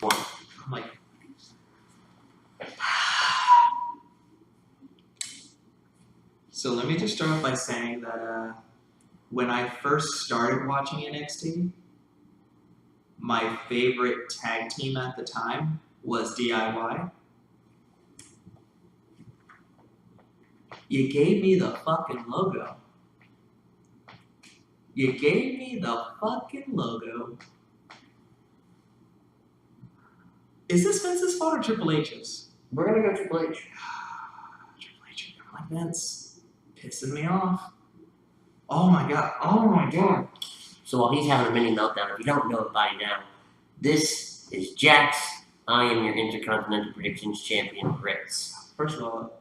I'm like, so let me just start off by saying that when I first started watching NXT, my favorite tag team at the time was DIY. You gave me the fucking logo. You gave me the fucking logo. Is this Vince's fault or Triple H's? We're gonna go Triple H. Triple H, you don't like Vince. Pissing me off. Oh my god. Oh my god. So while he's having a mini meltdown, if you don't know it by now, this is Jax. I am your Intercontinental Predictions Champion, Ritz. First of all,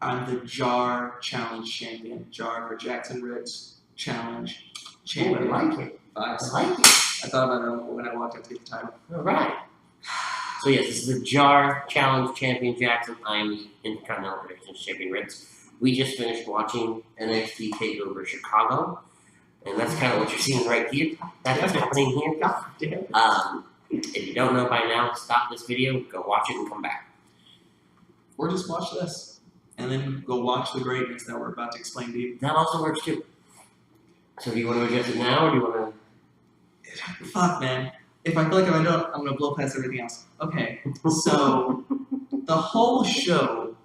I'm the Jar Challenge Champion. Jar for Jax and Ritz Challenge Champion. Oh, I like it. I like it. I thought about it when I walked up to get the title. All right. So yes, this is the Jar Challenge Champion Jackson. I am the Intercontinental Predictions Champion, Ritz. We just finished watching NXT Takeover Chicago, and that's kind of what you're seeing right here. That's what's happening here. God damn it. If you don't know by now, stop this video, go watch it, and come back. Or just watch this, and then go watch the greatness that we're about to explain to you. That also works too. So do you want to adjust it now, or do you want to... Fuck, man. If I feel like if I don't, I'm going to blow past everything else. Okay, so the whole show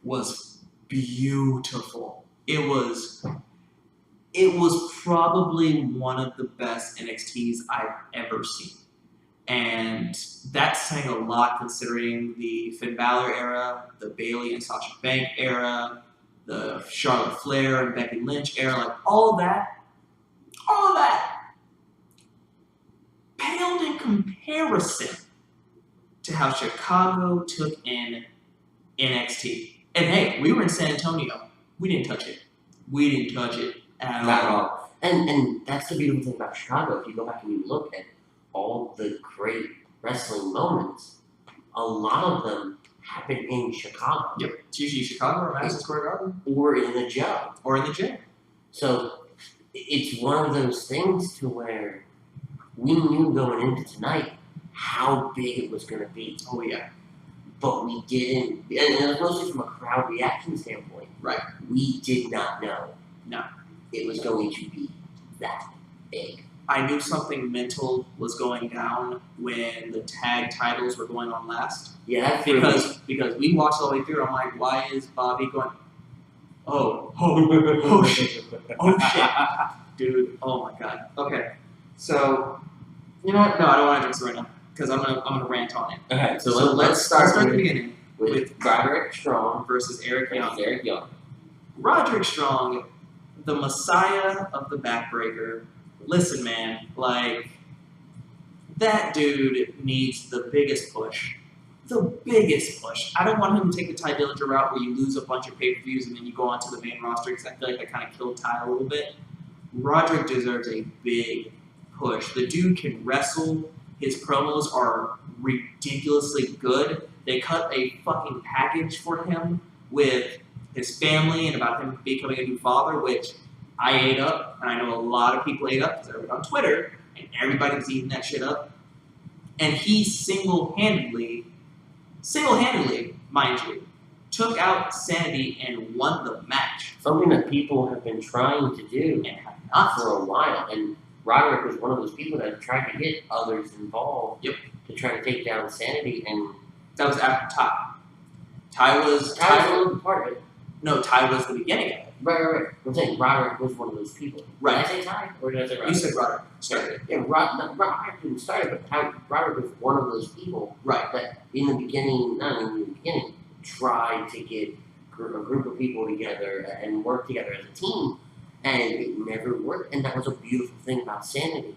was beautiful. It was probably one of the best NXTs I've ever seen. And that's saying a lot considering the Finn Balor era, the Bayley and Sasha Banks era, the Charlotte Flair and Becky Lynch era, like all of that paled in comparison to how Chicago took in NXT. And hey, we were in San Antonio. We didn't touch it. We didn't touch it at all. And that's the beautiful thing about Chicago. If you go back and you look at all the great wrestling moments, a lot of them happen in Chicago. Yep. It's usually Chicago or Madison Square Garden. Or in the jail. So it's one of those things to where we knew going into tonight how big it was going to be. Oh, yeah. But we didn't, and it was mostly from a crowd reaction standpoint. Right. We did not know. No. It was going to be that big. I knew something mental was going down when the tag titles were going on last. Yeah, because we watched all the way through. I'm like, why is Bobby going? Oh shit! Oh shit! Dude, oh my god. Okay, so you know what? No, I don't want to do this right now because I'm gonna rant on it. Okay, so let's start at the beginning with Roderick Strong versus Eric Young. Young. Roderick Strong, the Messiah of the backbreaker. Listen, man, like, that dude needs the biggest push. The biggest push. I don't want him to take the Ty Dillinger route where you lose a bunch of pay-per-views and then you go onto the main roster because I feel like that kind of killed Ty a little bit. Roderick deserves a big push. The dude can wrestle. His promos are ridiculously good. They cut a fucking package for him with his family and about him becoming a new father, which I ate up, and I know a lot of people ate up because I read on Twitter, and everybody was eating that shit up. And he single-handedly, mind you, took out Sanity and won the match. Something that people have been trying to do and have not for a while. And Roderick was one of those people that tried to get others involved to try to take down Sanity, and that was after Ty. Ty was a little part of it. No, Ty was the beginning of it. Right. I'm saying Roderick was one of those people. Right. Did I say Ty? Or did I say Roderick? You said Roderick. Started. Yeah, Roderick didn't start it, but Roderick was one of those people that in the beginning, tried to get a group of people together and work together as a team, and it never worked. And that was a beautiful thing about Sanity.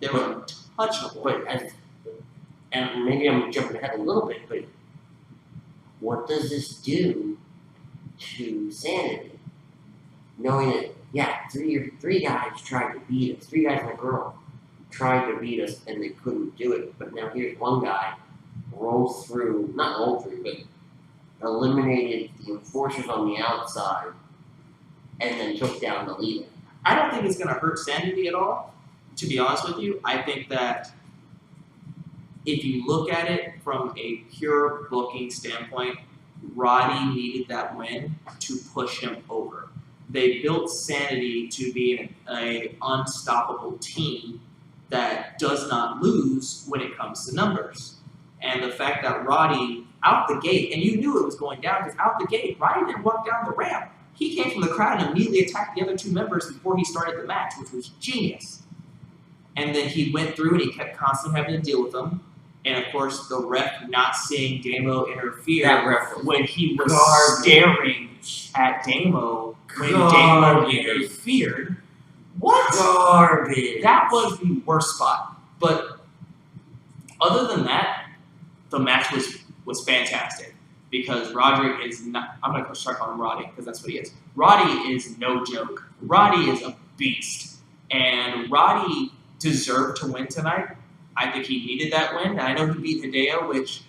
They were untouchable. And maybe I'm jumping ahead a little bit, but what does this do to Sanity? Knowing that, three guys tried to beat us. 3 guys and a girl tried to beat us, and they couldn't do it. But now here's one guy not rolled through, but eliminated the enforcers on the outside, and then took down the leader. I don't think it's going to hurt Sanity at all, to be honest with you. I think that if you look at it from a pure booking standpoint, Roddy needed that win to push him over. They built Sanity to be an unstoppable team that does not lose when it comes to numbers. And the fact that Roddy, out the gate, and you knew it was going down because out the gate, Roddy didn't walk down the ramp. He came from the crowd and immediately attacked the other two members before he started the match, which was genius. And then he went through and he kept constantly having to deal with them. And of course, the ref not seeing Damo interfere when he was staring at Damo when Damo interfered. What? Garbage. That was the worst spot. But other than that, the match was fantastic because Roderick is not. I'm gonna start calling him Roddy because that's what he is. Roddy is no joke. Roddy is a beast, and Roddy deserved to win tonight. I think he needed that win. I know he beat Hideo, which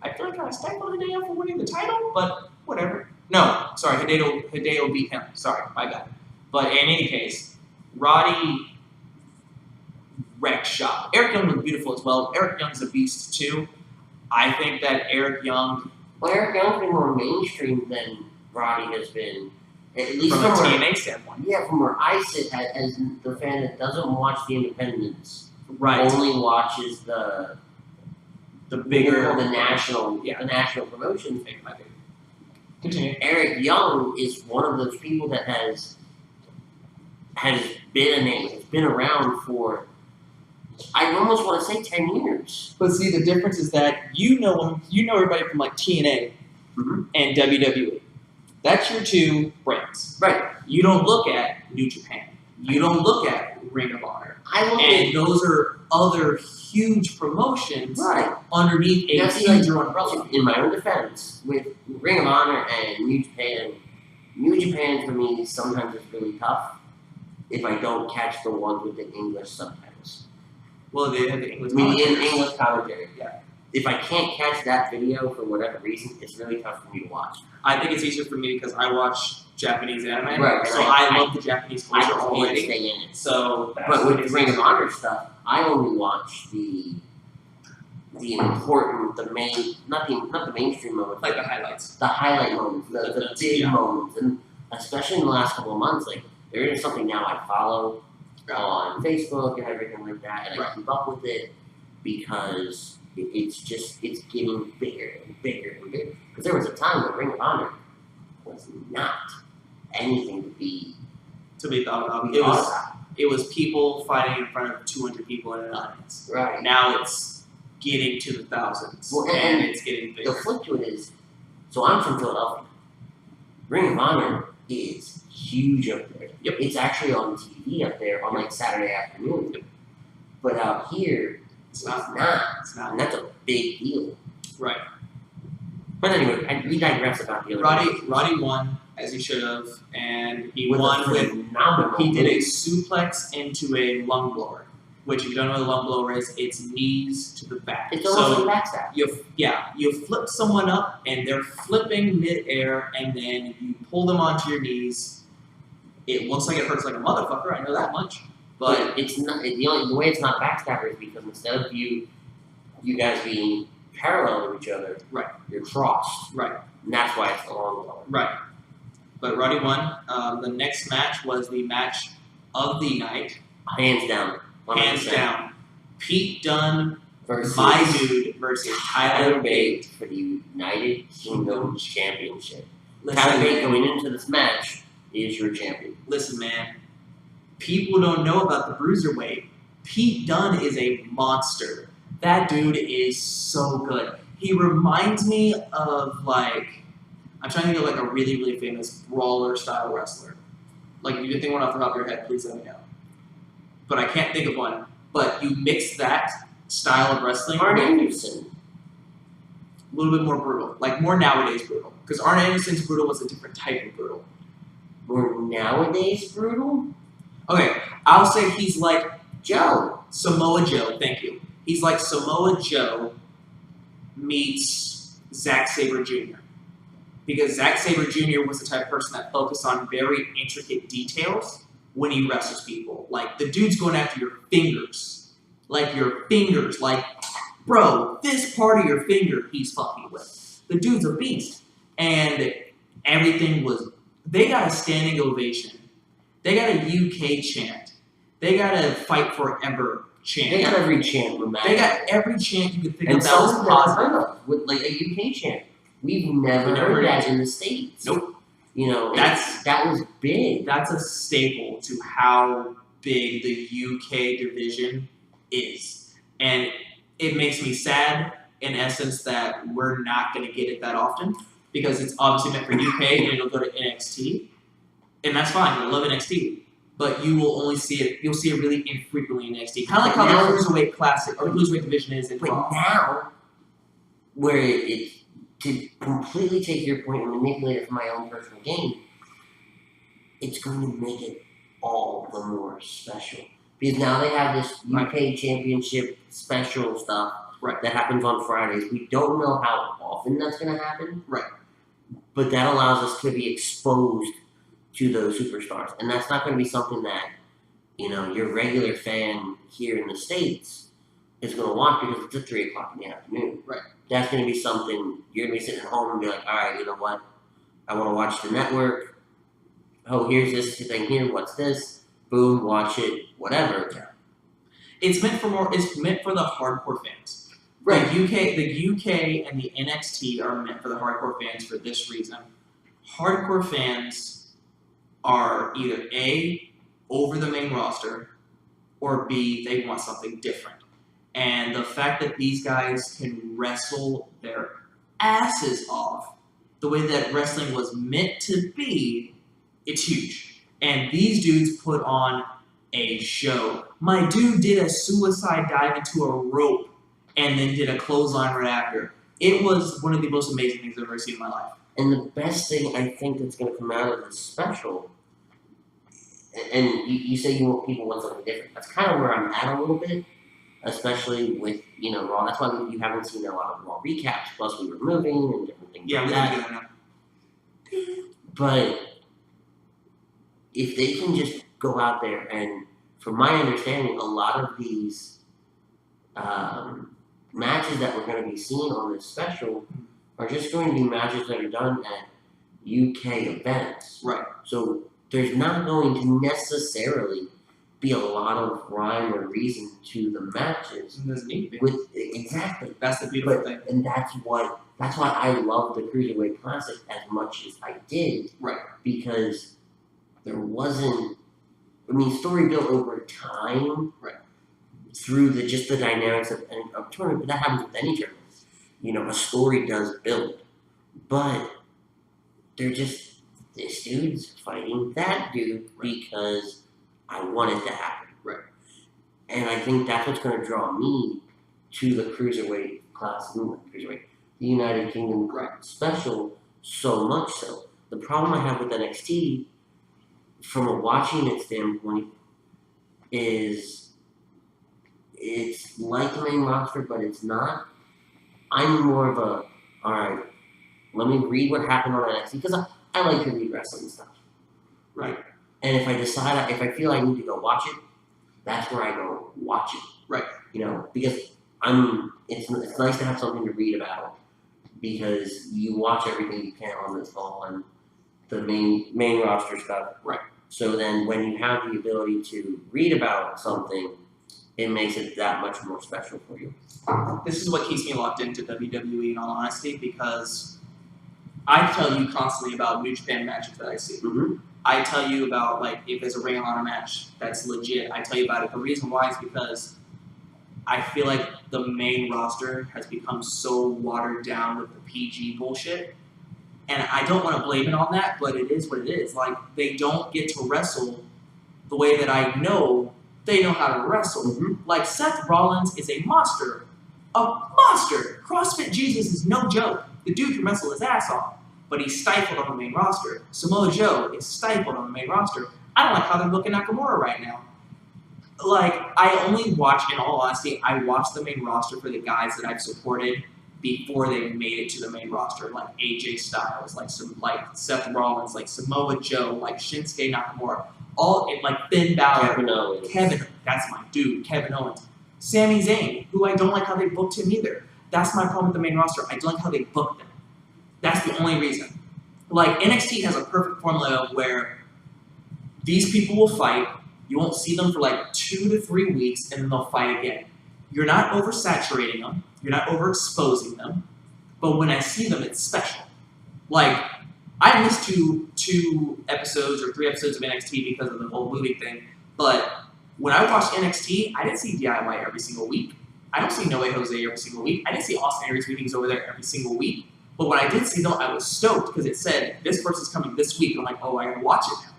I feel like I stifled Hideo for winning the title, but whatever. No, sorry, Hideo beat him. Sorry, my bad. But in any case, Roddy wrecked shop. Eric Young was beautiful as well. Eric Young's a beast too. I think that Eric Young. Well, Eric Young's been more mainstream than Roddy has been. At least from a TNA standpoint. Yeah, from where I sit as the fan that doesn't watch the independents. Right. Only watches the bigger, the national promotion. Continue. Eric Young is one of those people that has been a name, has been around for, I almost want to say 10 years. But see, the difference is that you know everybody from like TNA and WWE. That's your two brands. Right. You don't look at New Japan. You don't look at Ring of Honor. And those are other huge promotions underneath a huge umbrella. In my own defense, with Ring of Honor and New Japan for me sometimes is really tough if I don't catch the ones with the English subtitles. Well, they have the English English commentary. Yeah. If I can't catch that video for whatever reason, it's really tough for me to watch. I think it's easier for me because I watch Japanese anime, right, so I love the Japanese culture already. Stay in it. So, but with Ring of Honor stuff, I only watch the important, not the mainstream moments, like the highlights, the highlight moments, the big moments, and especially in the last couple of months, like there is something now I follow on Facebook and everything like that, and I keep up with it because it's getting bigger and bigger and bigger. Because there was a time when Ring of Honor was not anything to be thought about. It was people fighting in front of 200 people in an audience. Right. Now it's getting to the thousands, and it's getting bigger. The flip to it is, so I'm from Philadelphia. Ring of Honor is huge up there. Yep. It's actually on TV up there on like Saturday afternoon. Yep. But out here, it's not. And that's a big deal. Right. But anyway, we digress about the other Roddy won, as he should have, and he won with he did a suplex into a lung blower, which if you don't know what a lung blower is, it's knees to the back. It's almost like backstab. You flip someone up and they're flipping mid-air, and then you pull them onto your knees. It looks like it hurts like a motherfucker, I know that much. But it's not the way it's not backstabber is because instead of you guys being parallel to each other, you're crossed. Right. And that's why it's a long blower. Right. But Roddy won. The next match was the match of the night. Hands down. 100%. Hands down. Pete Dunne versus my dude versus Tyler Bate for the United Kingdom Championship. Listen, Tyler Bate going into this match is your champion. Listen, man. People don't know about the Bruiserweight. Pete Dunne is a monster. That dude is so good. He reminds me of, like, I'm trying to think of, like, a really, really famous brawler-style wrestler. Like, if you can think one off the top of your head, please let me know. But I can't think of one. But you mix that style of wrestling. Arn Anderson. A little bit more brutal. Like, more nowadays brutal. Because Arn Anderson's brutal was a different type of brutal. More nowadays brutal? Okay, I'll say he's like Joe. Samoa Joe, thank you. He's like Samoa Joe meets Zack Sabre Jr. Because Zack Sabre Jr. was the type of person that focused on very intricate details when he wrestles people. Like, the dude's going after your fingers. Like, your fingers. Like, bro, this part of your finger he's fucking with. The dude's a beast. And everything was, they got a standing ovation. They got a UK chant. They got a fight forever chant. They got every chant from that. They got every chant you could think and of that was positive. Of, with like a UK chant. We've never heard that in the States. Nope. You know, that was big. That's a staple to how big the UK division is. And it makes me sad, in essence, that we're not going to get it that often, because it's obviously meant for UK and it'll go to NXT. And that's fine, I love NXT. But you will only see it, you'll see it really infrequently in NXT. Kind of like how the Cruiserweight Classic, or the Cruiserweight division is in Raw. But now, where it to completely take your point and manipulate it for my own personal gain, it's going to make it all the more special. Because now they have this UK Championship special stuff that happens on Fridays. We don't know how often that's going to happen. Right. But that allows us to be exposed to those superstars. And that's not going to be something that, you know, your regular fan here in the States is going to watch because it's at 3 o'clock in the afternoon. Right. That's going to be something you're going to be sitting at home and be like, all right, you know what? I want to watch the network. Oh, here's this thing here. What's this? Boom, watch it, whatever. Yeah. It's meant for the hardcore fans. Right. The UK and the NXT are meant for the hardcore fans for this reason. Hardcore fans are either A, over the main roster, or B, they want something different. And the fact that these guys can wrestle their asses off the way that wrestling was meant to be, it's huge. And these dudes put on a show. My dude did a suicide dive into a rope and then did a clothesline right after. It was one of the most amazing things I've ever seen in my life. And the best thing I think that's going to come out of this special, and you say people want something different. That's kind of where I'm at a little bit, especially with, you know, Raw. That's why you haven't seen a lot of Raw recaps, plus we were moving and different things like that. But if they can just go out there and, from my understanding, a lot of these matches that we're going to be seeing on this special are just going to be matches that are done at UK events. Right. So there's not going to necessarily be a lot of rhyme or reason to the matches. It doesn't need to be. Exactly. That's the beautiful thing. And that's why I love the Cruiserweight Classic as much as I did. Right. Because there wasn't, I mean, story built over time. Right. Through the dynamics of tournament, but that happens with any tournament. You know, a story does build, but they're just, this dude's fighting that dude because I want it to happen. Right. And I think that's what's going to draw me to the Cruiserweight class, the United Kingdom special, so much so. The problem I have with NXT, from a watching it standpoint, is it's like the main roster, but it's not. I'm more of a, alright, let me read what happened on NXT, because I like to read wrestling stuff. Right. And if I feel I need to go watch it, that's where I go watch it. Right. You know, because it's nice to have something to read about, because you watch everything you can on the main roster stuff. Right. So then when you have the ability to read about something, it makes it that much more special for you. This is what keeps me locked into WWE, in all honesty, because I tell you constantly about New Japan matches that I see. Mm-hmm. I tell you about, like, if there's a Ring of Honor match that's legit, I tell you about it. The reason why is because I feel like the main roster has become so watered down with the PG bullshit. And I don't want to blame it on that, but it is what it is. Like, they don't get to wrestle the way that I know they know how to wrestle. Mm-hmm. Like, Seth Rollins is a monster. A monster! CrossFit Jesus is no joke. The dude can wrestle his ass off, but he's stifled on the main roster. Samoa Joe is stifled on the main roster. I don't like how they're booking Nakamura right now. Like, I only watch, in all honesty, I watch the main roster for the guys that I've supported before they made it to the main roster, like AJ Styles, like Seth Rollins, like Samoa Joe, like Shinsuke Nakamura, like Finn Balor, Kevin Owens. That's my dude, Kevin Owens. Sami Zayn, who I don't like how they booked him either. That's my problem with the main roster. I don't like how they booked them. That's the only reason. Like, NXT has a perfect formula where these people will fight, you won't see them for like 2 to 3 weeks, and then they'll fight again. You're not oversaturating them, you're not overexposing them, but when I see them, it's special. Like, I missed two episodes or 3 episodes of NXT because of the whole movie thing, but when I watched NXT, I didn't see DIY every single week. I don't see No Way Jose every single week. I didn't see Austin Aries meetings over there every single week. But when I did see them, I was stoked because it said, this person's coming this week. I'm like, oh, I gotta watch it now.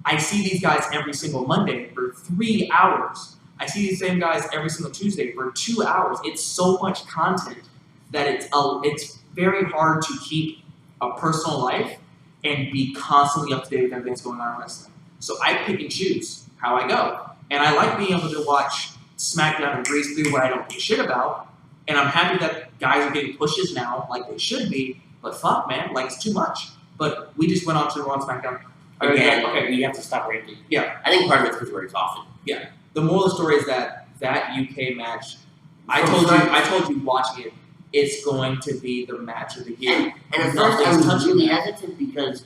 I see these guys every single Monday for 3 hours. I see these same guys every single Tuesday for 2 hours. It's so much content that it's very hard to keep a personal life and be constantly up to date with everything that's going on in wrestling. So I pick and choose how I go. And I like being able to watch SmackDown and breeze through what I don't give a shit about. And I'm happy that guys are getting pushes now like they should be. But fuck, man, like it's too much. But we just went on to Raw and SmackDown. Again, okay, we have to stop ranting. Yeah. I think part of it's because we're exhausted. Yeah. The moral of the story is that UK match, I told you watching it, it's going to be the match of the year. And at first I was really hesitant because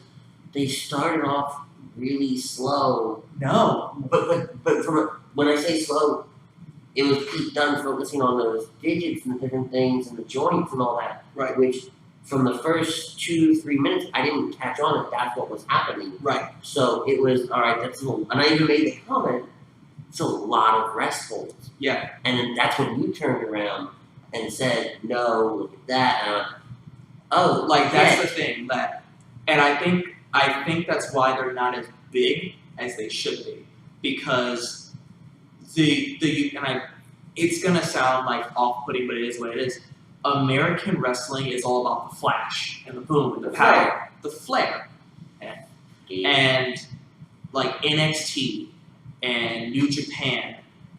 they started off really slow. No. But when I say slow, it was Pete Dunne focusing on those digits and different things and the joints and all that. Right. Which from the first 2-3 minutes I didn't catch on that that's what was happening. Right. So it was alright, that's a little, and I even made the comment, it's a lot of rest holds. Yeah. And then that's when you turned around and said, no, look at that. And I went, oh, like that's the thing that, and I think that's why they're not as big as they should be, because it's gonna sound like off-putting, but it is what it is. American wrestling is all about the flash and the boom and the power, the flair, and like NXT and New Japan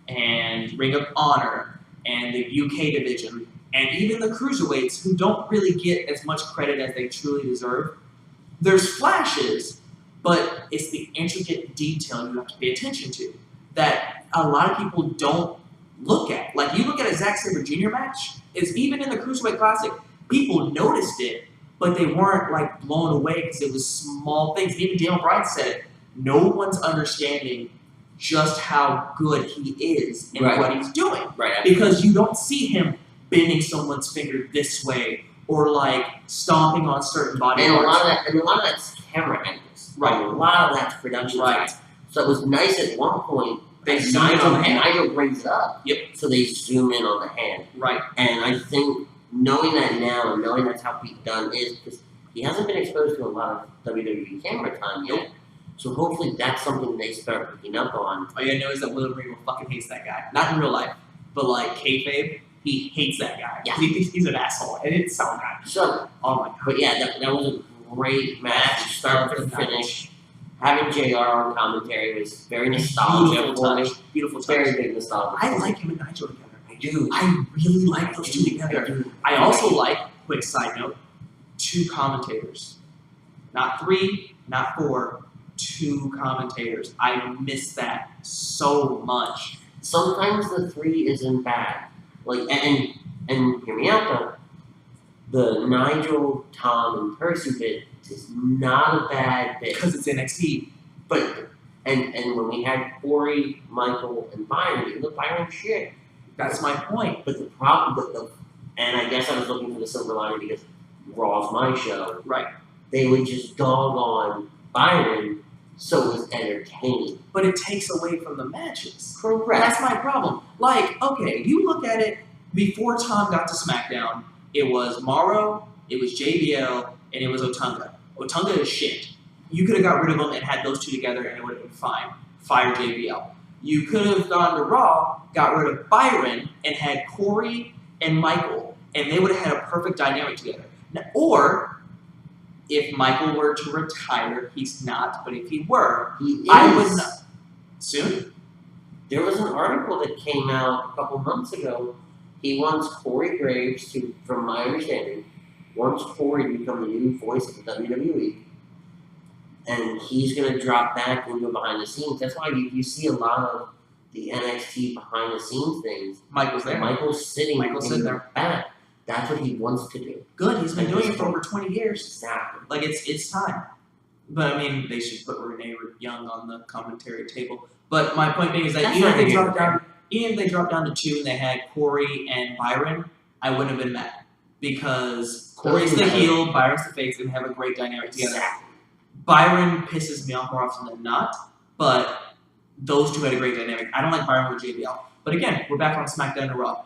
and Ring of Honor and the UK division and even the cruiserweights, who don't really get as much credit as they truly deserve. There's flashes, but it's the intricate detail you have to pay attention to that a lot of people don't look at. Like, you look at a Zack Sabre Jr. match, it's even in the Cruiserweight Classic, people noticed it, but they weren't like blown away because it was small things. Even Daniel Bryan said it. No one's understanding just how good he is and what he's doing. Right. Because you don't see him bending someone's finger this way or like stomping on certain body parts. And a lot of that's camera angles. Right. A lot of that's production. Right. So it was nice at one point. They zoom in on the hand. Nigel brings it up. Yep. So they zoom in on the hand. Right. And I think knowing that now and knowing that's how Pete Dunne is, because he hasn't been exposed to a lot of WWE camera time yet. So hopefully that's something they start picking up on. All you gotta know is that William Regal fucking hates that guy. Not in real life, but like kayfabe, he hates that guy. Yeah. He thinks he's an asshole, and it's so bad. So, Oh my god. but yeah, that was a great match, start to finish. Having JR on commentary was very nostalgic for me. Beautiful touch. Very big nostalgia. I like him and Nigel together. I do. I really like those two together. I do. I also like, quick side note, 2 commentators. Not 3, not 4, 2 commentators. I miss that so much. Sometimes the 3 isn't bad. Like, and hear me out though. The Nigel, Tom, and Percy bit is not a bad bit. Because it's NXT. But and when we had Corey, Michael, and Byron, look, Byron shit. That's my point. But the problem, and I guess I was looking for the silver lining because Raw's my show. Right. They would just dog on Byron, so it was entertaining. But it takes away from the matches. Correct. That's my problem. Like, okay, you look at it, before Tom got to SmackDown, it was Morrow, it was JBL, and it was Otunga. Otunga is shit. You could have got rid of them and had those 2 together and it would have been fine. Fire JBL. You could have gone to Raw, got rid of Byron, and had Corey and Michael, and they would have had a perfect dynamic together. Now, or, if Michael were to retire, he's not, but if he were, I would not. Soon? There was an article that came out a couple months ago. He wants Corey Graves to, from my understanding, wants Corey to become the new voice of the WWE. And he's going to drop back into behind the scenes. That's why you see a lot of the NXT behind the scenes things. Michael's there. Michael's sitting in sitting the back. That's what he wants to do. Good. He's been doing it for over 20 years. Exactly. Like it's time. But I mean, they should put Renee Young on the commentary table. But my point being is that even if they dropped down to 2 and they had Corey and Byron, I wouldn't have been mad because Corey's the heel, Byron's the face, and have a great dynamic together. Exactly. Byron pisses me off more often than not, but those two had a great dynamic. I don't like Byron with JBL. But again, we're back on SmackDown and Raw.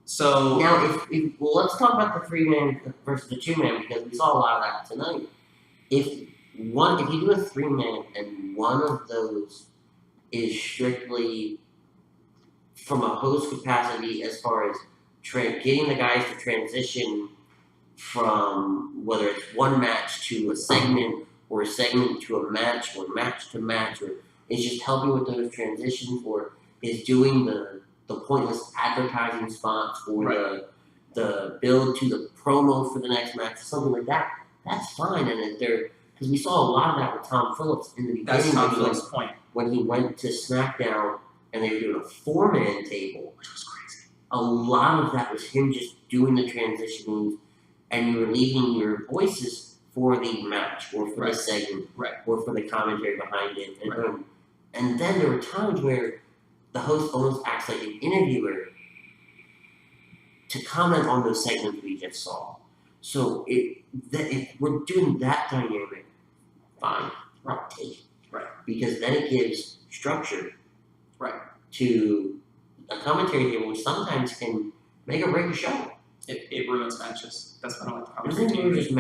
So now, let's talk about the 3-man versus the 2-man because we saw a lot of that tonight. If you do a 3-man and one of those is strictly from a host capacity as far as getting the guys to transition from whether it's one match to a segment or a segment to a match or match to match, or is just helping with those transitions, or is doing the pointless advertising spots or the build to the promo for the next match, something like that, that's fine. And if because we saw a lot of that with Tom Phillips in the beginning. That's Tom Phillips' point. When he went to SmackDown and they were doing a 4-man table, which was crazy. A lot of that was him just doing the transitioning, and you were leaving your voices for the match or for the segment or for the commentary behind it. And then there were times where the host almost acts like an interviewer to comment on those segments we just saw. So if we're doing that dynamic, fine, I'll take it. Right. Because then it gives structure to a commentary table, which sometimes can make or break a show. It ruins matches. That's what I like the commentary table. It doesn't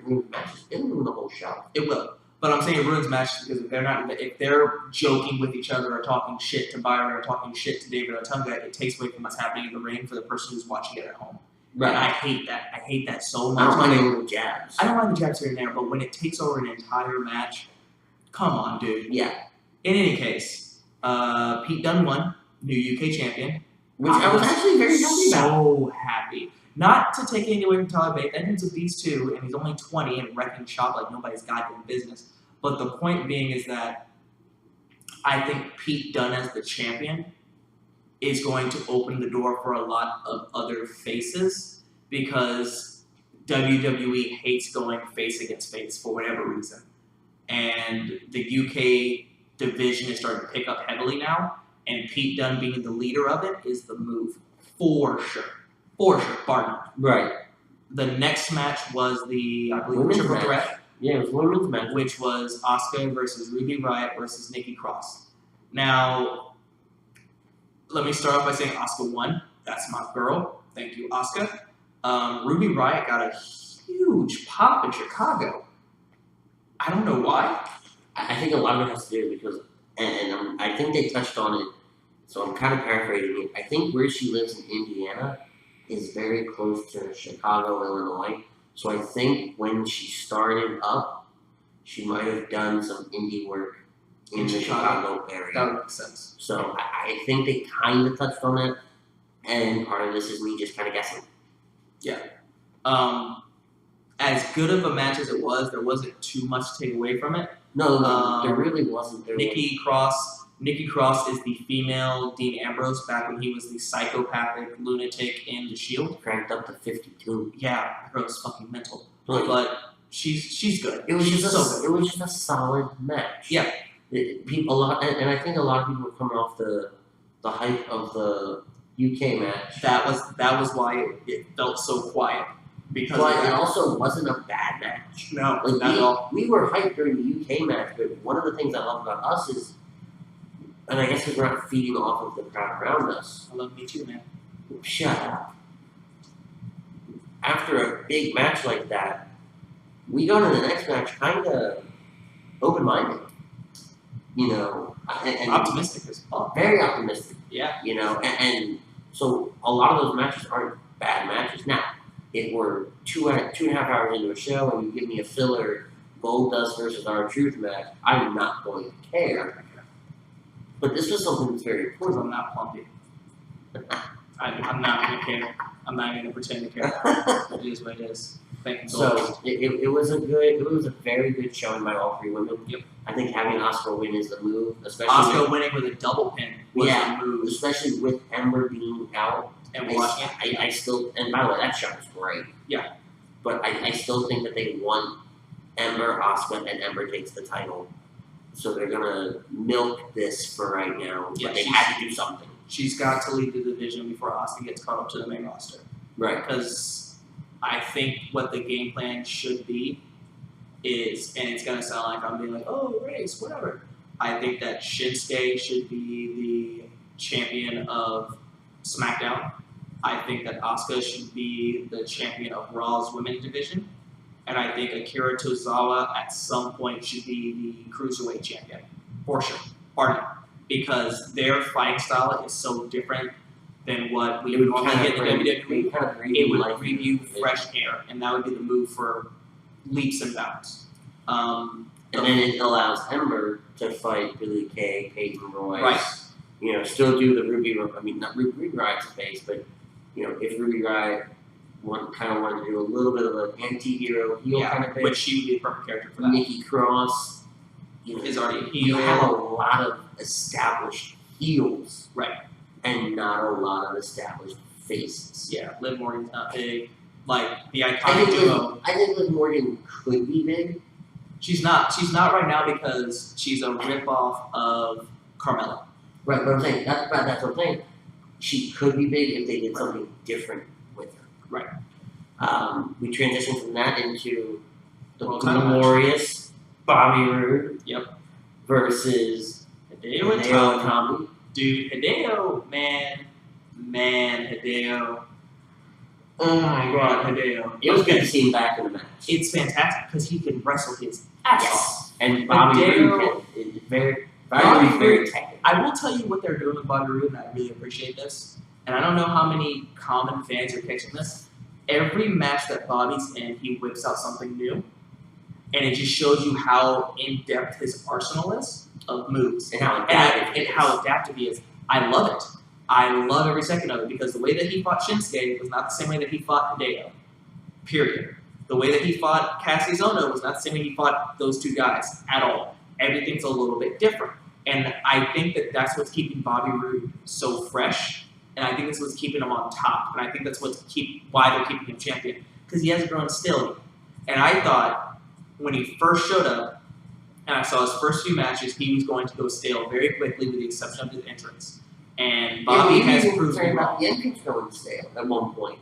ruin matches. It'll ruin the whole show. It will. But I'm saying it ruins matches because if they're joking with each other or talking shit to Byron or talking shit to David Otunga, it takes away from what's happening in the ring for the person who's watching it at home. Right. And I hate that. I hate that so much. I don't mind little jabs. I don't mind the jabs here and there, but when it takes over an entire match, come on, dude. Yeah. In any case, Pete Dunne won, new UK champion. Which I was actually very happy about. So happy. Not to take anything away from Tyler Bate. That dude's a beast too, and he's only 20 and wrecking shop like nobody's goddamn business. But the point being is that I think Pete Dunne as the champion is going to open the door for a lot of other faces because WWE hates going face against face for whatever reason. And the UK division is starting to pick up heavily now, and Pete Dunne being the leader of it is the move for sure. For sure, bar none. Right. The next match was I believe, triple threat. Yeah, it was women's match. Which was Asuka versus Ruby Riott versus Nikki Cross. Now, let me start off by saying Asuka won. That's my girl. Thank you, Asuka. Ruby Riott got a huge pop in Chicago. I don't know why. I think a lot of it has to do because, and I think they touched on it, so I'm kind of paraphrasing it. I think where she lives in Indiana is very close to Chicago, Illinois. So I think when she started up, she might have done some indie work in the Chicago area. That would make sense. So I think they kind of touched on that, and part of this is me just kind of guessing. Yeah. As good of a match as it was, there wasn't too much to take away from it. No, there really wasn't. Nikki Cross is the female Dean Ambrose back when he was the psychopathic lunatic in The Shield. Cranked up to 52. Yeah, that girl was fucking mental. Right. But she's good. It was just a solid match. Yeah. And I think a lot of people were coming off the hype of the UK match. That was why it felt so quiet. But it also wasn't a bad match. No, not at all. We were hyped during the UK match, but one of the things I love about us is, and I guess because we're not feeding off of the crowd around us. I love me too, man. Shut up. After a big match like that, we go to the next match kind of open-minded. You know, and optimistic as fuck. Very optimistic. Yeah. You know, and so a lot of those matches aren't bad matches. Now, if we're 2.5 hours into a show and you give me a filler Goldust versus R-Truth match, I'm not going to care. But this was something that's very important. Because I'm not plumpy. I'm not going to care. I'm not going to pretend to care. It is what it is. Thank you. So it was a very good showing by all three women. Yep. I think having Asuka win is the move, especially Asuka winning with a double pin was the move. Especially with Ember being out. And watching it. I still, and by the way, that shot was great. Yeah. But I still think that they want Ember, Asuka, and Ember takes the title. So they're gonna milk this for right now. Yeah, but they had to do something. She's got to lead the division before Asuka gets caught up to the main roster. Right. Because I think what the game plan should be is, and it's gonna sound like I'm being like, oh, race, whatever. I think that Shinsuke should be the champion of SmackDown. I think that Asuka should be the champion of Raw's women's division. And I think Akira Tozawa at some point should be the Cruiserweight champion. For sure. Pardon. Because their fighting style is so different than what we would normally get in WWE. It would bring you fresh air. And that would be the move for leaps and bounds. And then it allows Ember to fight Billie Kay, Peyton Royce. Right. You know, still do the not Ruby Riot's face, but, you know, if Ruby Riot kind of wanted to do a little bit of an anti-hero heel kind of thing. But she would be the perfect character for that. Nikki Cross, is already a heel. You have a lot of established heels. Right. And not a lot of established faces. Yeah, Liv Morgan's not big. Like, the iconic duo. I think Liv Morgan could be big. She's not. She's not right now because she's a rip-off of Carmella. Right, but I'm saying, that's what I'm saying. She could be big if they did something different with her. Right. We transitioned from that into the World glorious Bobby Roode. Yep. Versus Hideo and Tommy. Dude, Hideo, man, Hideo. Oh my god, Hideo. It was good to see him back in the match. It's fantastic because he can wrestle his ass off. And Bobby Roode is very technical. I will tell you what they're doing with Bobby Roode, and I really appreciate this. And I don't know how many common fans are catching this. Every match that Bobby's in, he whips out something new. And it just shows you how in-depth his arsenal is of moves. And how adaptive he is. I love it. I love every second of it because the way that he fought Shinsuke was not the same way that he fought Hideo. Period. The way that he fought Cassius Ohno was not the same way he fought those two guys at all. Everything's a little bit different. And I think that that's what's keeping Bobby Roode so fresh. And I think that's what's keeping him on top. And I think that's why they're keeping him champion. Because he hasn't grown still. And I thought when he first showed up, and I saw his first few matches, he was going to go stale very quickly with the exception of his entrance. And Bobby has proved me wrong. The entrance going stale at one point.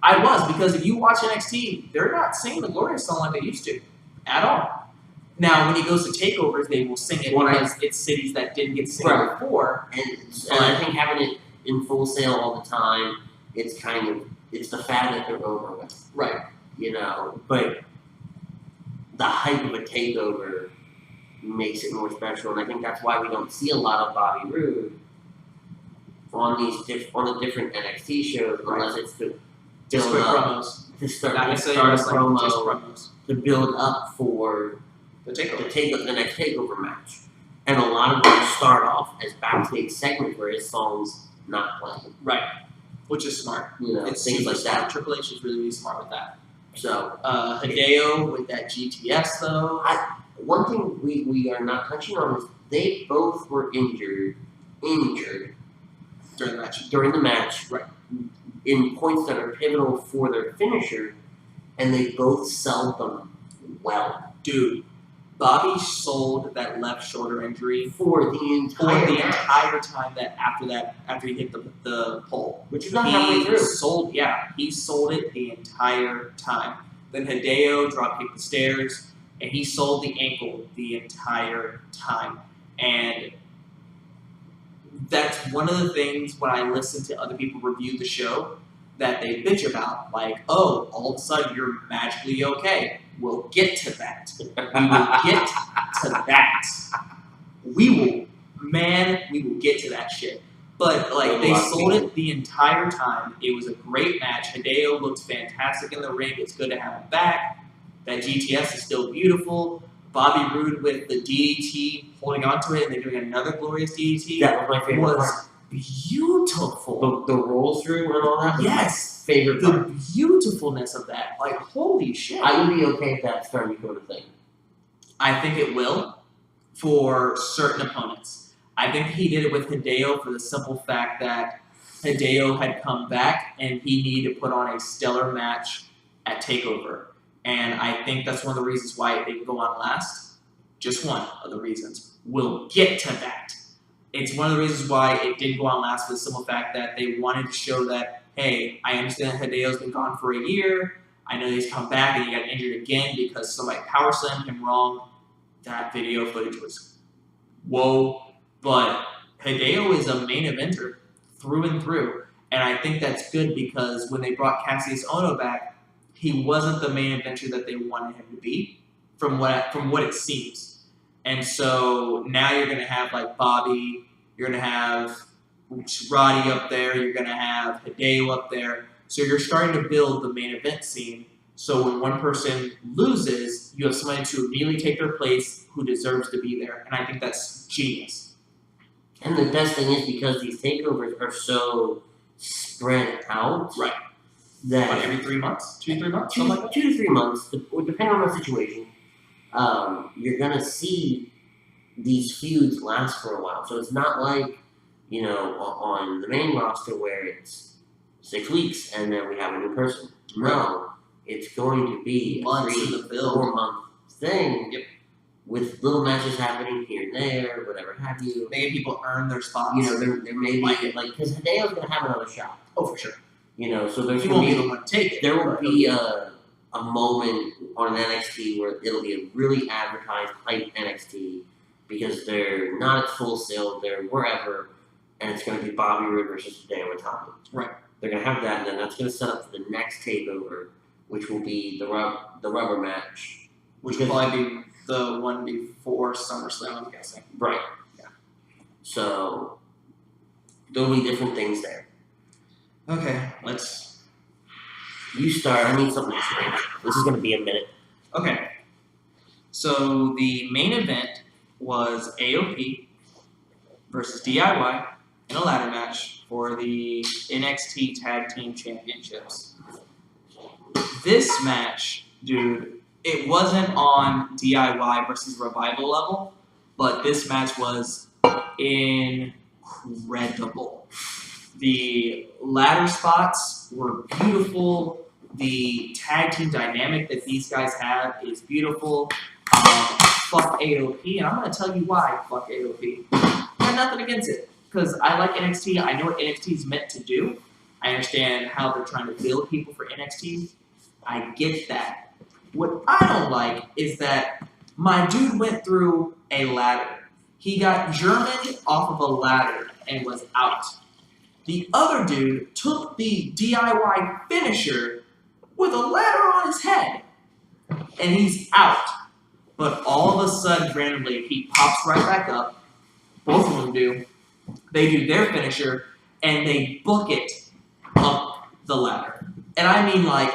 I was, because if you watch NXT, they're not singing the Glorious song like they used to. At all. Now, when he goes to takeovers, they will sing it because it's cities that didn't get to sing it before. And I think having it in Full Sail all the time, it's the fad that they're over with. Right. You know, but the hype of a takeover makes it more special, and I think that's why we don't see a lot of Bobby Roode on the different NXT shows, unless it's to build up promos. To start a promo, just promos. To build up for the takeover. The next takeover match. And a lot of them start off as backstage segments where his song's not playing. Right. Which is smart. You know, it's things like smart. that. Triple H is really smart with that. So Hideo with that GTS though. One thing we are not touching on is they both were injured during the match. Right. In points that are pivotal for their finisher, and they both sold them well. Dude, Bobby sold that left shoulder injury for the entire time after he hit the pole. Which is not halfway through. He sold it the entire time. Then Hideo drop kicked the stairs, and he sold the ankle the entire time. And that's one of the things when I listen to other people review the show that they bitch about. Like, oh, all of a sudden you're magically okay. We'll get to that. We will get to that. We will get to that shit. But, like, they sold it the entire time. It was a great match. Hideo looks fantastic in the ring. It's good to have him back. That GTS is still beautiful. Bobby Roode with the DDT holding onto it and then doing another glorious DDT. That was my favorite part. Beautiful. The roll through and all that? Yes. Favorite part. The beautifulness of that. Like, holy shit. I would be okay if that started to go to thing. I think it will. for certain opponents. I think he did it with Hideo for the simple fact that Hideo had come back and he needed to put on a stellar match at TakeOver. And I think that's one of the reasons why it didn't go on last. Just one of the reasons. We'll get to that. It's one of the reasons why it didn't go on last for the simple fact that they wanted to show that, hey, I understand Hideo's been gone for a year. I know he's come back and he got injured again because somebody power slammed him wrong. That video footage was whoa. But Hideo is a main eventer through and through. And I think that's good because when they brought Cassius Ohno back, he wasn't the main eventer that they wanted him to be, from what it seems. And so now you're going to have like Bobby, you're going to have Roddy up there, you're going to have Hideo up there. So you're starting to build the main event scene. So when one person loses, you have somebody to immediately take their place who deserves to be there. And I think that's genius. And the best thing is because these takeovers are so spread out. Right. That like every 3 months? 2 to 3 months? 2 to 3 months, depending on the situation, you're going to see these feuds last for a while. So it's not like, on the main roster where it's 6 weeks and then we have a new person. No, it's going to be a 3 to 4 month thing with little matches happening here and there, whatever have you. Making people earn their spots. There may be, because Hideo's going to have another shot. Oh, for sure. So there's he won't be the one to take it. There will be a moment on an NXT where it'll be a really advertised, hype NXT because they're not at Full Sail, they're wherever, and it's going to be Bobby Roode versus Hideo Itami. Right. They're going to have that, and then that's going to set up for the next takeover, which will be the rubber match. Which will probably be the one before SummerSlam, I'm guessing. Right. Yeah. So there'll be different things there. Okay, You start. I need something to drink. This is going to be a minute. Okay. So the main event was AOP versus DIY in a ladder match for the NXT Tag Team Championships. This match, dude, it wasn't on DIY versus Revival level, but this match was incredible. The ladder spots were beautiful. The tag team dynamic that these guys have is beautiful. Fuck AOP, and I'm going to tell you why fuck AOP. I have nothing against it, because I like NXT. I know what NXT is meant to do. I understand how they're trying to build people for NXT. I get that. What I don't like is that my dude went through a ladder. He got Germaned off of a ladder and was out. The other dude took the DIY finisher with a ladder on his head, and he's out. But all of a sudden, randomly, he pops right back up. Both of them do. They do their finisher, and they book it up the ladder. And I mean like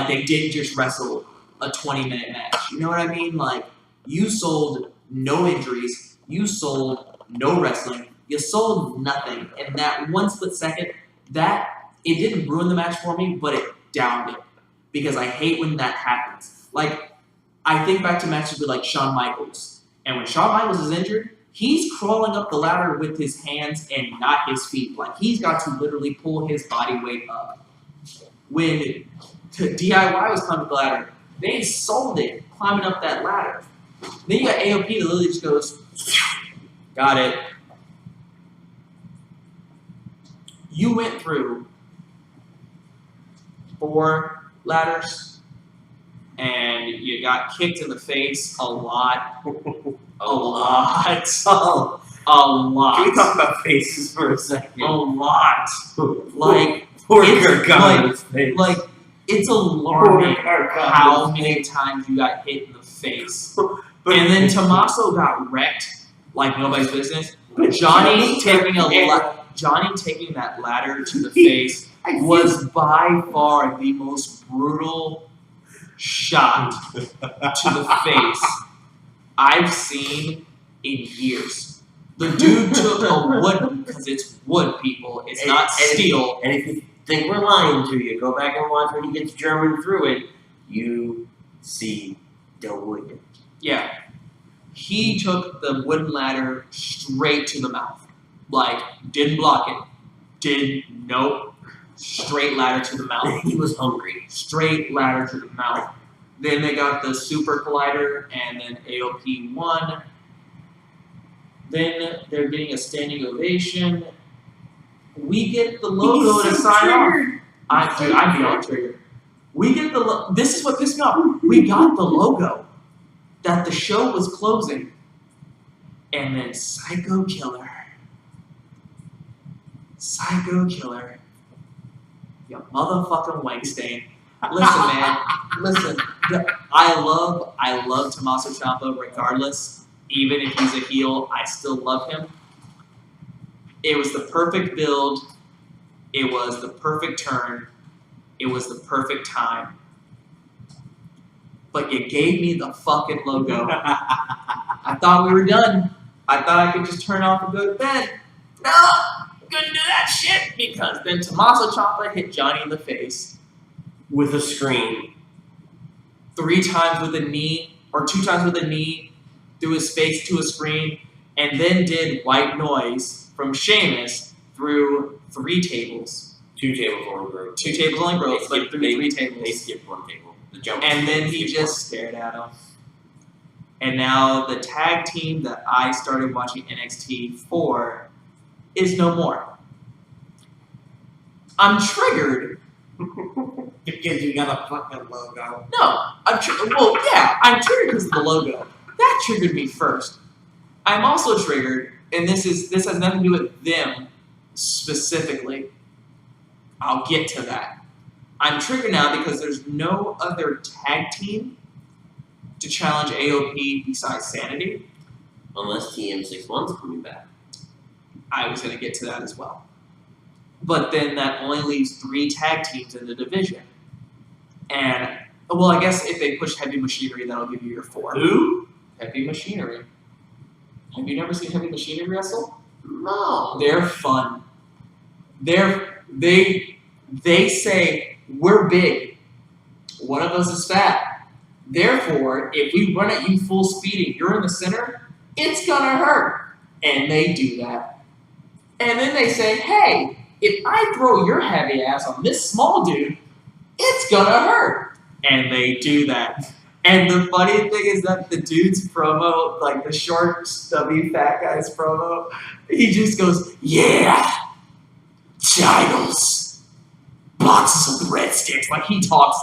they didn't just wrestle a 20-minute match. You know what I mean? Like, you sold no injuries. You sold no wrestling. You sold nothing. And that one split second, it didn't ruin the match for me, but it downed it. Because I hate when that happens. Like, I think back to matches with, like, Shawn Michaels. And when Shawn Michaels is injured, he's crawling up the ladder with his hands and not his feet. Like, he's got to literally pull his body weight up. When DIY was climbing up the ladder, they sold it climbing up that ladder. Then you got AOP that literally just goes, got it. You went through 4 ladders, and you got kicked in the face a lot. A lot. A lot. Can we talk about faces for a second? A lot. Like, it's alarming how many times you got hit in the face. And then Tommaso got wrecked like nobody's business. Johnny taking that ladder to the face was by far the most brutal shot to the face I've seen in years. The dude took a wood, because it's wood, people. It's not steel. And if you think we're lying to you, go back and watch when he gets German through it. You see the wood. Yeah. He took the wooden ladder straight to the mouth. Like, didn't block it. Nope. Straight ladder to the mouth. He was hungry. Straight ladder to the mouth. Then they got the Super Collider, and then AOP won. Then they're getting a standing ovation. We get the logo to sign off. I'm beyond triggered. We get this is what pissed me off. We got the logo that the show was closing. And then Psycho Killer. You motherfucking wank stain. Listen, man. Listen. I love Tommaso Ciampa regardless. Even if he's a heel, I still love him. It was the perfect build. It was the perfect turn. It was the perfect time. But you gave me the fucking logo. I thought we were done. I thought I could just turn off and go to bed. No! Couldn't do that shit because then Tommaso Ciampa hit Johnny in the face. With a screen. 3 times with a knee, or 2 times with a knee, through his face to a screen, and then did white noise from Sheamus through 3 tables. 2 tables only broke. 2 tables only broke, but through 3 tables. They skipped 1 table. The jump. And then he just stared at him. And now the tag team that I started watching NXT for is no more. I'm triggered. Because you got a fucking logo. No, I'm triggered. Well, yeah, I'm triggered because of the logo. That triggered me first. I'm also triggered, and this has nothing to do with them specifically. I'll get to that. I'm triggered now because there's no other tag team to challenge AOP besides Sanity. Unless TM61's coming back. I was going to get to that as well. But then that only leaves 3 tag teams in the division. And, well, I guess if they push Heavy Machinery, that'll give you your 4. Who? Heavy Machinery. Have you never seen Heavy Machinery wrestle? No. They're fun. They say, we're big. One of us is fat. Therefore, if we run at you full speed and you're in the center, it's gonna hurt. And they do that. And then they say, hey, if I throw your heavy ass on this small dude, it's gonna hurt. And they do that. And the funny thing is that the dude's promo, like the short, stubby, fat guy's promo, he just goes, yeah, Giles, boxes of breadsticks. Like he talks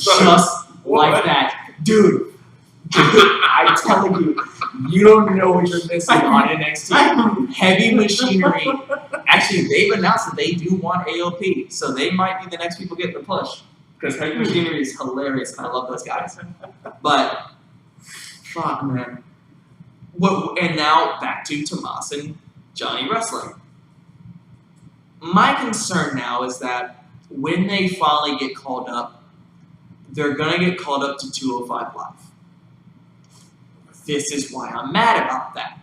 just like that. Dude, I'm telling you, you don't know what you're missing on NXT. Heavy Machinery. Actually, they've announced that they do want AOP, so they might be the next people getting the push. Because Heavy Machinery is hilarious, and I love those guys. But, fuck, man. And now, back to Tomas and Johnny wrestling. My concern now is that when they finally get called up, they're going to get called up to 205 Live. This is why I'm mad about that.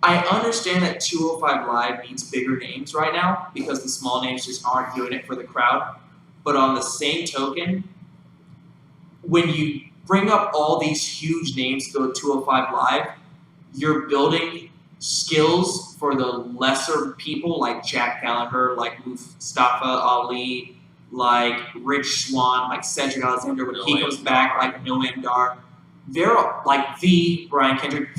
I understand that 205 Live needs bigger names right now, because the small names just aren't doing it for the crowd. But on the same token, when you bring up all these huge names to go 205 Live, you're building skills for the lesser people like Jack Gallagher, like Mustafa Ali, like Rich Swann, like Cedric Alexander when he comes back, like Noam Dar. They're like the Brian Kendrick.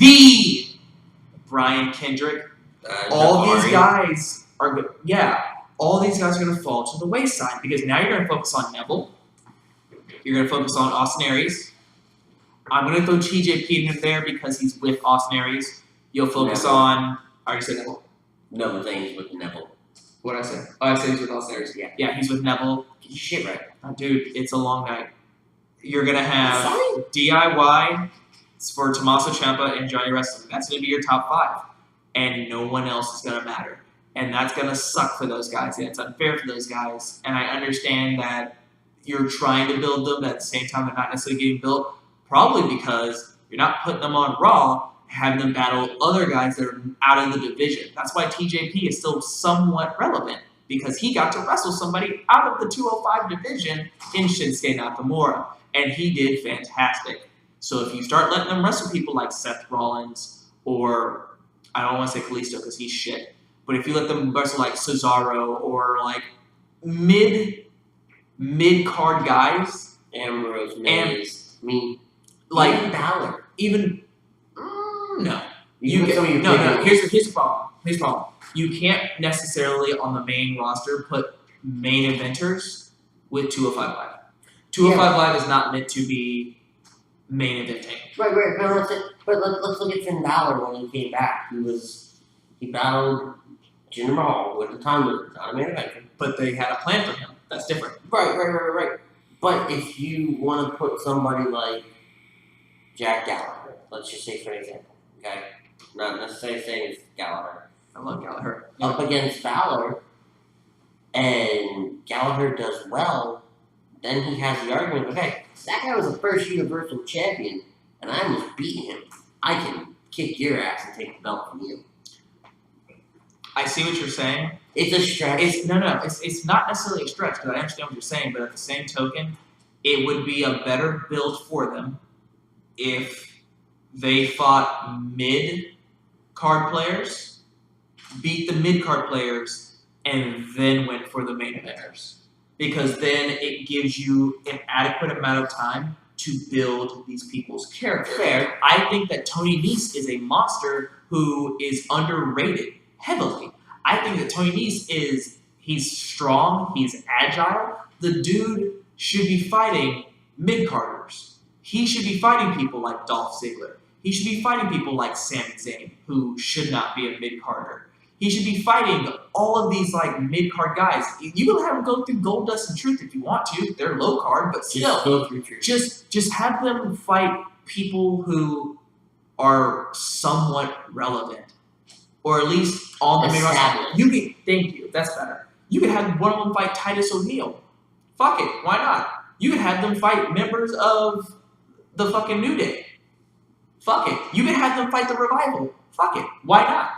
All these guys are good. Yeah. All these guys are going to fall to the wayside because now you're going to focus on Neville. You're going to focus on Austin Aries. I'm going to throw TJP in there because he's with Austin Aries. You'll focus on... I already said Neville. No, he's with Neville. What did I say? Oh, I said he's with Austin Aries. Yeah, he's with Neville. Get your shit right. Oh, dude, it's a long night. You're going to have DIY for Tommaso Ciampa and Johnny Wrestling. That's going to be your top 5. And no one else is going to matter. And that's going to suck for those guys, and it's unfair for those guys. And I understand that you're trying to build them, but at the same time, they're not necessarily getting built, probably because you're not putting them on Raw, having them battle other guys that are out of the division. That's why TJP is still somewhat relevant, because he got to wrestle somebody out of the 205 division in Shinsuke Nakamura, and he did fantastic. So if you start letting them wrestle people like Seth Rollins or I don't want to say Kalisto because he's shit, but if you let them wrestle like Cesaro or like mid card guys, Ambrose, Miz, like even Balor. No. No. Here's the problem. You can't necessarily on the main roster put main eventers with 205 Live. 205 Live is not meant to be main eventing. Right. But let's look at Finn Balor when he came back. He battled Jinder Mahal, who at the time was not a main eventer. But they had a plan for him. That's different. Right. But if you want to put somebody like Jack Gallagher, let's just say for example, okay? Not necessarily saying it's Gallagher. I love Gallagher. Up against Balor, and Gallagher does well, then he has the argument, okay, that guy was the first Universal Champion, and I almost beat him. I can kick your ass and take the belt from you. I see what you're saying. It's a stretch. It's not necessarily a stretch, because I understand what you're saying, but at the same token, it would be a better build for them if they fought mid-card players, beat the mid-card players, and then went for the main eventers. Because then it gives you an adequate amount of time to build these people's character. Fair. I think that Tony Nese is a monster who is underrated heavily. I think that Tony Nese he's strong, he's agile. The dude should be fighting mid-carders. He should be fighting people like Dolph Ziggler. He should be fighting people like Sami Zayn, who should not be a mid-carder. He should be fighting all of these like mid-card guys. You can have them go through Gold Dust and Truth if you want to. They're low-card, but still, just have them fight people who are somewhat relevant, or at least on the main roster. Thank you. That's better. You could have one of them fight Titus O'Neil. Fuck it. Why not? You could have them fight members of the fucking New Day. Fuck it. You could have them fight the Revival. Fuck it. Why not?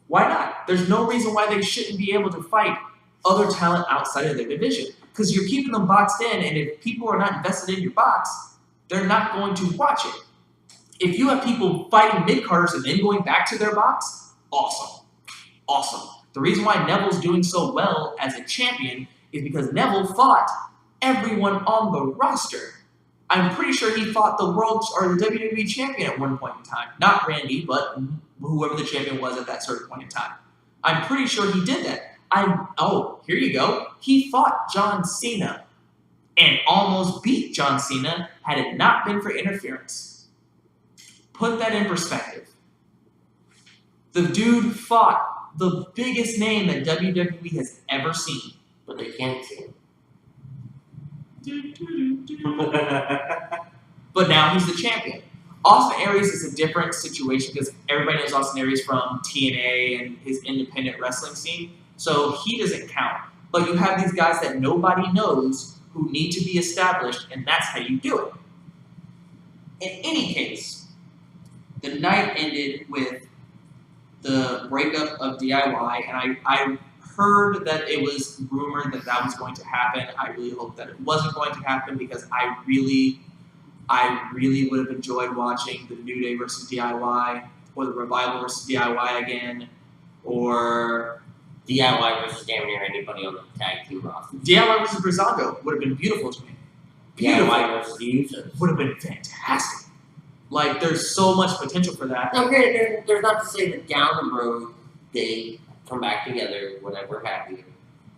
Why not? There's no reason why they shouldn't be able to fight other talent outside of their division. Because you're keeping them boxed in, and if people are not invested in your box, they're not going to watch it. If you have people fighting mid-carders and then going back to their box, awesome. Awesome. The reason why Neville's doing so well as a champion is because Neville fought everyone on the roster. I'm pretty sure he fought the the WWE champion at one point in time. Not Randy, but whoever the champion was at that certain point in time. I'm pretty sure he did that. Here you go. He fought John Cena and almost beat John Cena had it not been for interference. Put that in perspective. The dude fought the biggest name that WWE has ever seen. But they can't see him. But now he's the champion. Austin Aries is a different situation because everybody knows Austin Aries from TNA and his independent wrestling scene, so he doesn't count. But you have these guys that nobody knows who need to be established, and that's how you do it. In any case, the night ended with the breakup of DIY, and I heard that it was rumored that was going to happen. I really hope that it wasn't going to happen because I really would have enjoyed watching the New Day versus DIY, or the Revival versus DIY again, or DIY versus damn near anybody on the tag team roster. DIY versus Breezango would have been beautiful to me. DIY versus the Usos would have been fantastic. Like, there's so much potential for that. No, granted, there's not to say that down the road they come back together, whatever have you.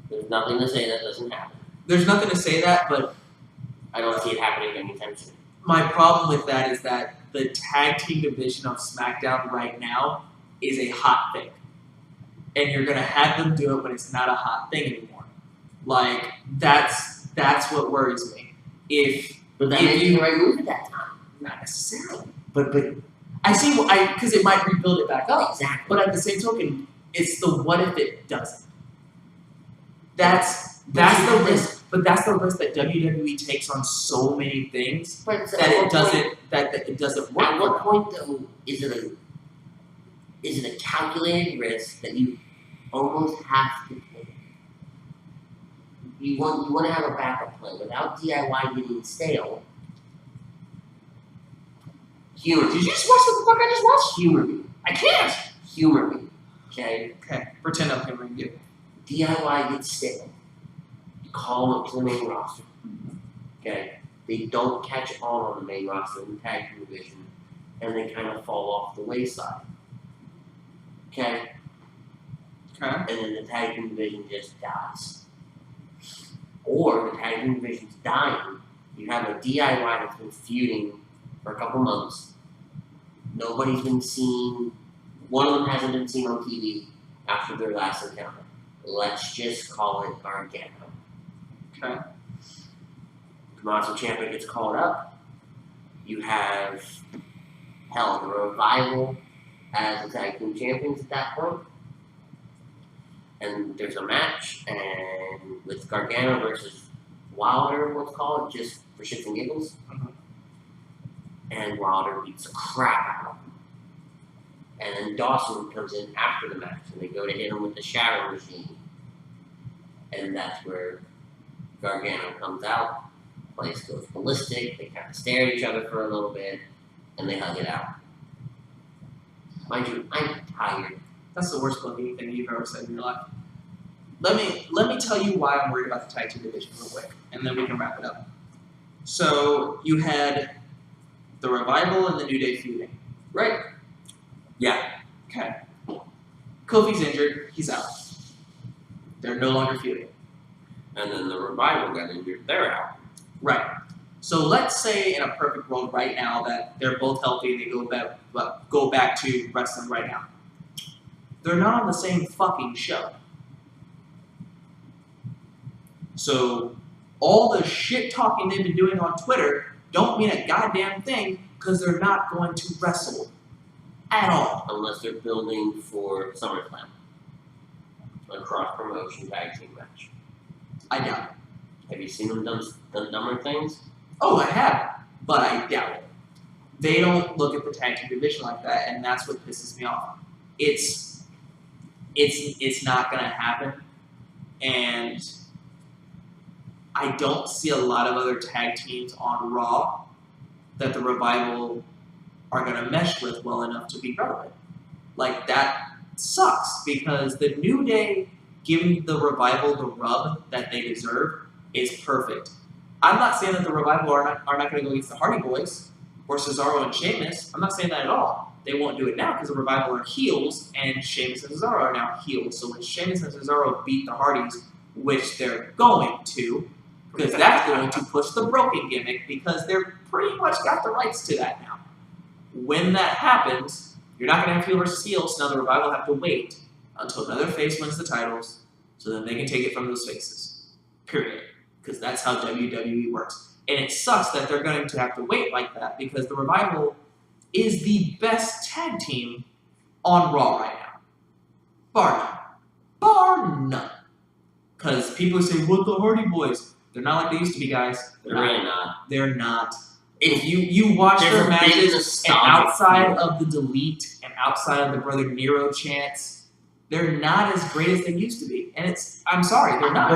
There's nothing to say that doesn't happen. There's nothing to say that, but I don't see it happening anytime soon. My problem with that is that the tag team division of SmackDown right now is a hot thing. And you're going to have them do it when it's not a hot thing anymore. Like, that's what worries me. But that may be the right move at that time. Not necessarily. But I see because it might rebuild it back up. Exactly. But at the same token, it's the what if it doesn't. That's the risk. But that's the risk that WWE takes on so many things that it doesn't work. At what point though is it a calculated risk that you almost have to take? You want to have a backup plan without DIY getting stale. Humor Did me. you just watch what the fuck I just watched? Humor me. I can't. Humor me. Okay? Okay, pretend I'm humoring you. DIY gets sick. Call them up to the main roster. Okay? They don't catch on the main roster in the tag team division, and they kind of fall off the wayside. Okay? Okay. And then the tag team division just dies. Or the tag team division's dying. You have a DIY that's been feuding for a couple months. Nobody's been seen. One of them hasn't been seen on TV after their last encounter. Let's just call it Gargano. Okay. Tommaso Ciampa gets called up. You have, hell, the Revival as the tag team champions at that point. And there's a match, and with Gargano versus Wilder, let's call it, just for shits and giggles. And Wilder beats the crap out of him. And then Dawson comes in after the match, and they go to hit him with the Shadow Machine. And that's where Gargano comes out. Place goes ballistic. They kind of stare at each other for a little bit, and they hug it out. Mind you, I'm tired. That's the worst booking thing you've ever said in your life. Let me tell you why I'm worried about the tag team division real quick, and then we can wrap it up. So you had the Revival and the New Day feuding, right? Yeah. Okay. Kofi's injured. He's out. They're no longer feuding. And then the Revival got injured. They're out. Right. So let's say in a perfect world right now that they're both healthy and they go back to wrestling right now. They're not on the same fucking show. So all the shit talking they've been doing on Twitter don't mean a goddamn thing because they're not going to wrestle at all. Unless they're building for SummerSlam. A cross-promotion tag team match. I doubt it. Have you seen them done dumber things? Oh, I have, but I doubt it. They don't look at the tag team division like that, and that's what pisses me off. It's not gonna happen, and I don't see a lot of other tag teams on Raw that the Revival are gonna mesh with well enough to be relevant. Like, that sucks because the New Day giving the Revival the rub that they deserve is perfect. I'm not saying that the Revival are not going to go against the Hardy Boys or Cesaro and Sheamus. I'm not saying that at all. They won't do it now because the Revival are heels and Sheamus and Cesaro are now heels. So when Sheamus and Cesaro beat the Hardys, which they're going to, because that's going to push the broken gimmick because they're pretty much got the rights to that now. When that happens, you're not going to have heel versus heel, so now the Revival have to wait until another face wins the titles so then they can take it from those faces. Period. Because that's how WWE works. And it sucks that they're going to have to wait like that because the Revival is the best tag team on Raw right now. Bar none. Bar none. Because people say, what the Hardy Boys? They're not like they used to be, guys. They're really not. They're not. If you watch their matches and outside of the delete and outside of the Brother Nero chants, they're not as great as they used to be. And I'm sorry, they're not.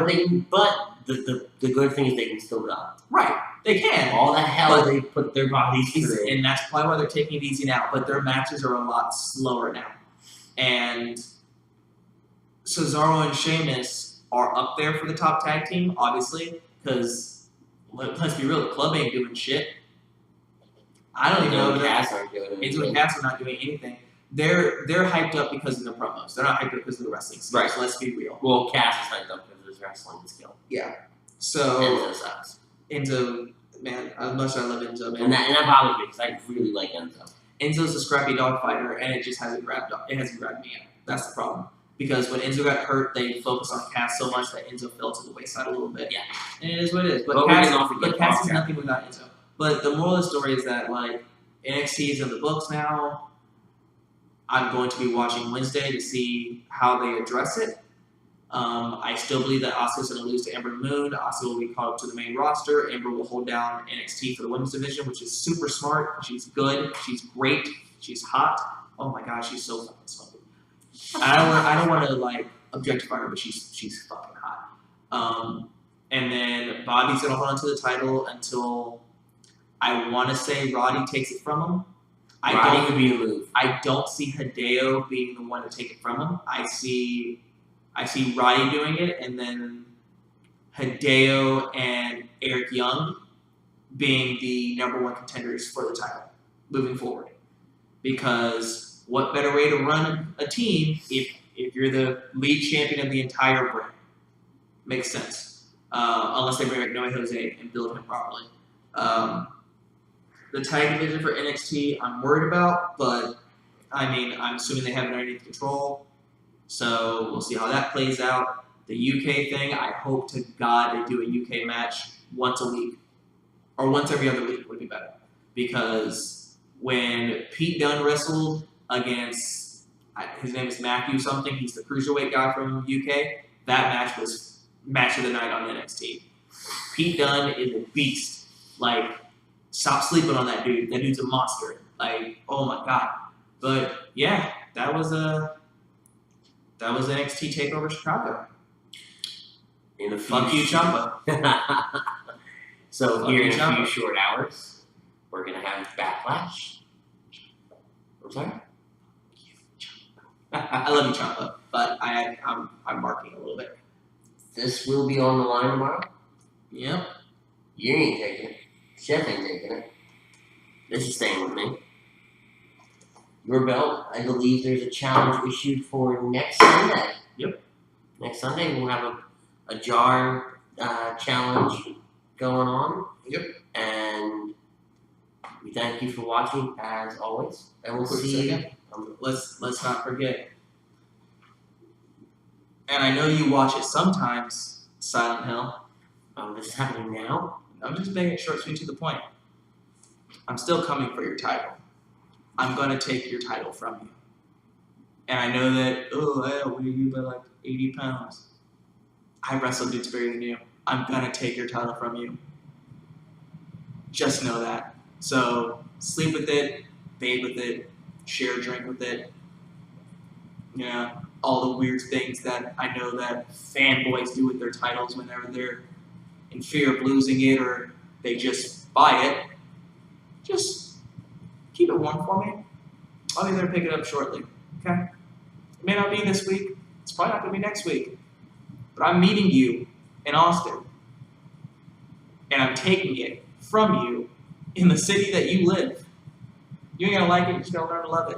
But the good thing is they can still go. Right, they can. All the hell they put their bodies through. And that's probably why they're taking it easy now. But their matches are a lot slower now. And Cesaro and Sheamus are up there for the top tag team, obviously, because let's be real, the club ain't doing shit. I don't even know if Cass aren't doing anything. Enzo and Cass are not doing anything. They're hyped up because of their promos. They're not hyped up because of the wrestling skills. Right. So let's be real. Well, Cass is hyped up because of his wrestling skill. Yeah. So Enzo sucks. Enzo, man, as much as I love Enzo, man. And that bothers me because I really like Enzo. Enzo's a scrappy dog fighter, and it just hasn't grabbed me yet. That's the problem. Because when Enzo got hurt, they focused on Cass so much that Enzo fell to the wayside a little bit. Yeah. And it is what it is. But Cass is nothing without Enzo. But the moral of the story is that, like, NXT is in the books now. I'm going to be watching Wednesday to see how they address it. I still believe that Asuka's going to lose to Ember Moon. Asuka will be called up to the main roster. Ember will hold down NXT for the women's division, which is super smart. She's good. She's great. She's hot. Oh my gosh, she's so fucking smoky. I don't want to like objectify her, but she's fucking hot. And then Bobby's going to hold on to the title until I want to say Roddy takes it from him. Roddy would be the move. I don't see Hideo being the one to take it from him. I see Roddy doing it, and then Hideo and Eric Young being the #1 contenders for the title moving forward. Because what better way to run a team if you're the lead champion of the entire brand? Makes sense. Unless they bring back Noe Jose and build him properly. The tag division for NXT, I'm worried about, but I mean, I'm assuming they have it underneath control. So we'll see how that plays out. The UK thing, I hope to God they do a UK match once a week. Or once every other week would be better. Because when Pete Dunne wrestled against, his name is Matthew something, he's the cruiserweight guy from UK, that match was match of the night on NXT. Pete Dunne is a beast. Like, stop sleeping on that dude. That dude's a monster. Like, oh my God. But yeah, that was NXT Takeover Chicago. In a Fuck you, Ciampa. So here in a few short hours, we're gonna have Backlash. I'm sorry. I love you, Ciampa, but I'm marking a little bit. This will be on the line tomorrow. Yep. You ain't taking it. Chef ain't taking it. This is staying with me. Your belt, I believe there's a challenge issued for next Sunday. Yep. Next Sunday we'll have a jar challenge going on. Yep. And we thank you for watching as always. And we'll see you. Let's not forget. And I know you watch it sometimes, Silent Hill. Oh, this is happening now? I'm just making it short, sweet, to the point. I'm still coming for your title. I'm going to take your title from you. And I know that, I weigh you by like 80 pounds. I wrestle dudes bigger than you. I'm going to take your title from you. Just know that. So sleep with it, bathe with it, share a drink with it. You know, all the weird things that I know that fanboys do with their titles whenever they're in fear of losing it or they just buy it. Just keep it warm for me. I'll be there to pick it up shortly. Okay? It may not be this week. It's probably not going to be next week. But I'm meeting you in Austin. And I'm taking it from you in the city that you live. You ain't going to like it. You're just going to learn to love it.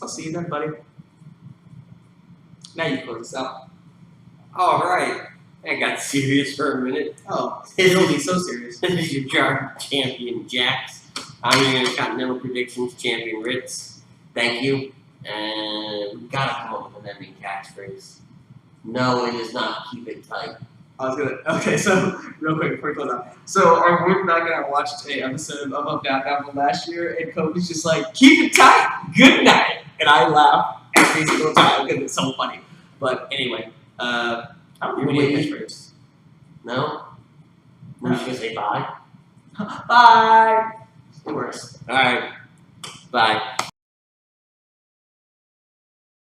I'll see you then, buddy. Now you close this out. All right. I got serious for a minute. Oh, it'll be so serious. This is your jar champion, Jax. I'm your Intercontinental Predictions champion, Ritz. Thank you. And we gotta come up with an ending catchphrase. No, it is not. Keep it tight. I was gonna. Okay, so real quick before we close out. So our work back and I watched an episode of Up Down Down from last year, and Kobe's just like, "Keep it tight. Good night." And I laugh every single time because it's so funny. But anyway, I don't think we need a catchphrase. No? We're just gonna say bye? Bye. It works. Alright. Bye.